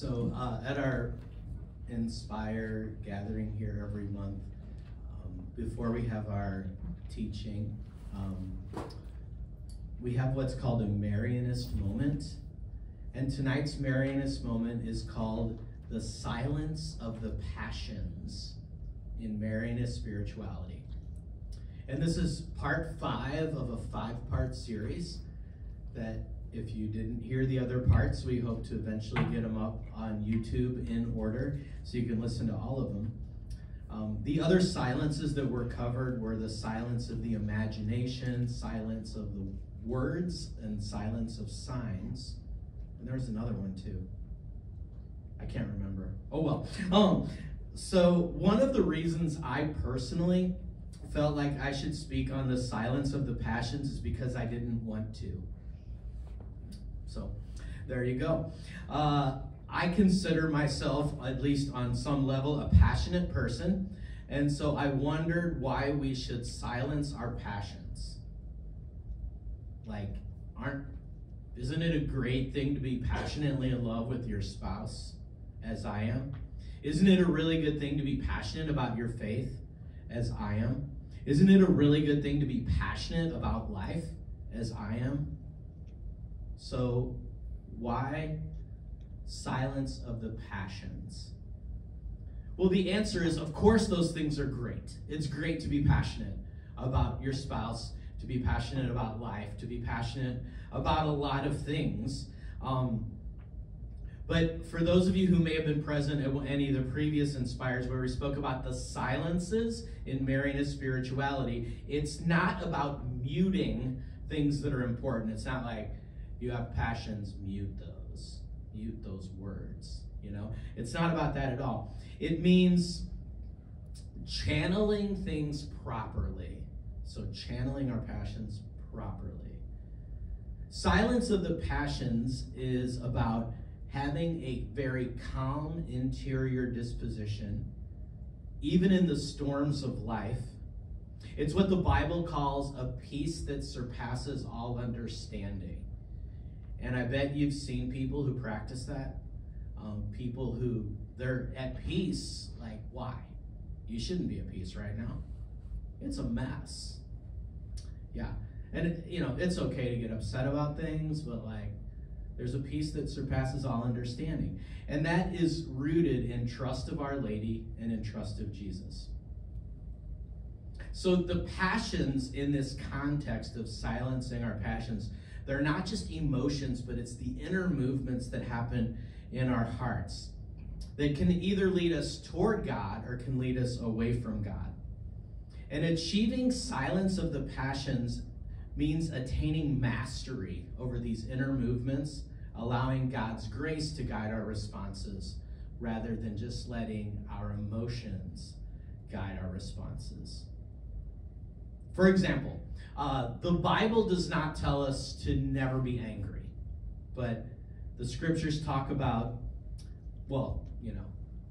At our Inspire gathering here every month, before we have our teaching, we have what's called a Marianist moment. And tonight's Marianist moment is called the silence of the passions in Marianist spirituality. And this is part 5 of a 5-part series that, if you didn't hear the other parts, we hope to eventually get them up on YouTube in order so you can listen to all of them. The other silences that were covered were the silence of the imagination, silence of the words, and silence of signs. And there was another one too. I can't remember. Oh well. So one of the reasons I personally felt like I should speak on the silence of the passions is because I didn't want to. So there you go. I consider myself, at least on some level, a passionate person. And so I wondered why we should silence our passions. Like, isn't it a great thing to be passionately in love with your spouse, as I am? Isn't it a really good thing to be passionate about your faith, as I am? Isn't it a really good thing to be passionate about life, as I am? So why silence of the passions? Well, the answer is, of course, those things are great. It's great to be passionate about your spouse, to be passionate about life, to be passionate about a lot of things. But for those of you who may have been present at any of the previous Inspires where we spoke about the silences in Marianist spirituality, it's not about muting things that are important. It's not like, you have passions, mute those words, you know? It's not about that at all. It means channeling things properly. So channeling our passions properly. Silence of the passions is about having a very calm interior disposition, even in the storms of life. It's what the Bible calls a peace that surpasses all understanding. And I bet you've seen people who practice that. People who, they're at peace. Like, why? You shouldn't be at peace right now. It's a mess. Yeah. And, you know, it's okay to get upset about things, but like, there's a peace that surpasses all understanding. And that is rooted in trust of Our Lady and in trust of Jesus. So the passions in this context of silencing our passions, they're not just emotions, but it's the inner movements that happen in our hearts that can either lead us toward God or can lead us away from God. And achieving silence of the passions means attaining mastery over these inner movements, allowing God's grace to guide our responses rather than just letting our emotions guide our responses. For example, the Bible does not tell us to never be angry, but the scriptures talk about, well, you know,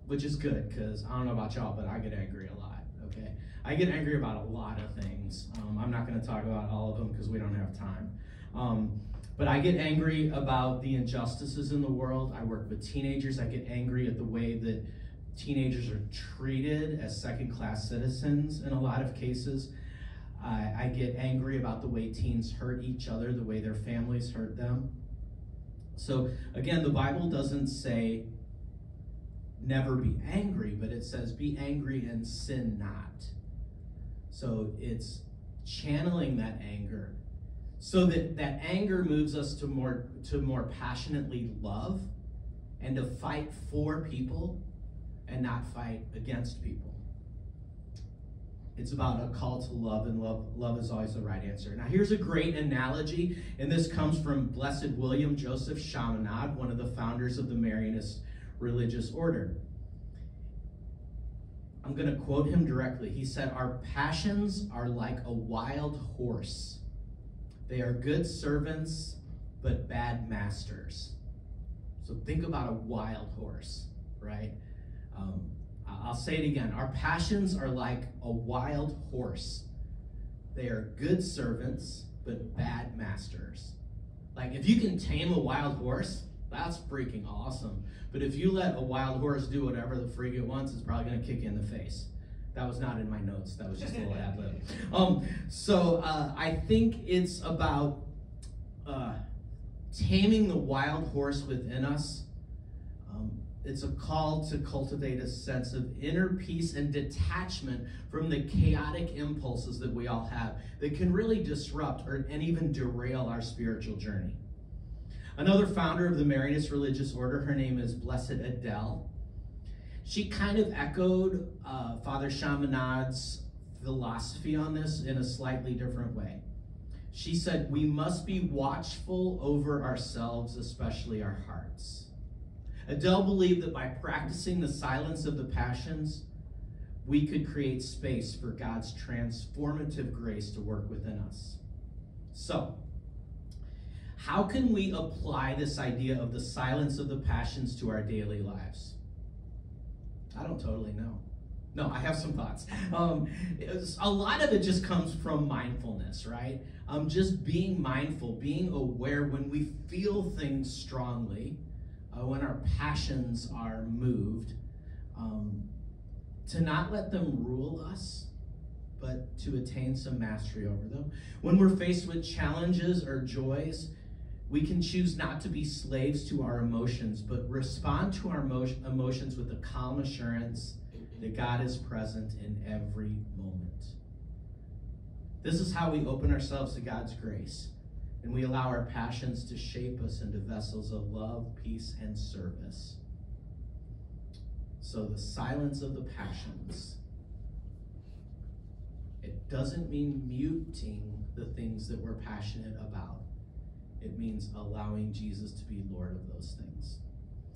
which is good, because I don't know about y'all, but I get angry a lot, okay? I get angry about a lot of things. I'm not going to talk about all of them because we don't have time. But I get angry about the injustices in the world. I work with teenagers. I get angry at the way that teenagers are treated as second-class citizens in a lot of cases. I get angry about the way teens hurt each other, the way their families hurt them. So again, the Bible doesn't say never be angry, but it says be angry and sin not. So it's channeling that anger so that that anger moves us to more passionately love and to fight for people and not fight against people. It's about a call to love, and love is always the right answer. Now, here's a great analogy, and this comes from Blessed William Joseph Chaminade, one of the founders of the Marianist religious order. I'm going to quote him directly. He said, "Our passions are like a wild horse. They are good servants, but bad masters." So think about a wild horse, right? I'll say it again. Our passions are like a wild horse. They are good servants, but bad masters. Like, if you can tame a wild horse, That's freaking awesome. But if you let a wild horse do whatever the frig it wants, it's probably going to kick you in the face. That was not in my notes. That was just a little ad lib. I think it's about taming the wild horse within us. It's a call to cultivate a sense of inner peace and detachment from the chaotic impulses that we all have that can really disrupt and even derail our spiritual journey. Another founder of the Marianist religious order, her name is Blessed Adele. She kind of echoed Father Chaminade's philosophy on this in a slightly different way. She said, we must be watchful over ourselves, especially our hearts. Adele believed that by practicing the silence of the passions, we could create space for God's transformative grace to work within us. So, how can we apply this idea of the silence of the passions to our daily lives? I don't totally know. No, I have some thoughts. A lot of it just comes from mindfulness, right? Just being mindful, being aware when we feel things strongly, when our passions are moved, to not let them rule us, but to attain some mastery over them. When we're faced with challenges or joys, we can choose not to be slaves to our emotions, but respond to our emotions with a calm assurance that God is present in every moment. This is how we open ourselves to God's grace, and we allow our passions to shape us into vessels of love, peace, and service. So the silence of the passions, it doesn't mean muting the things that we're passionate about. It means allowing Jesus to be Lord of those things.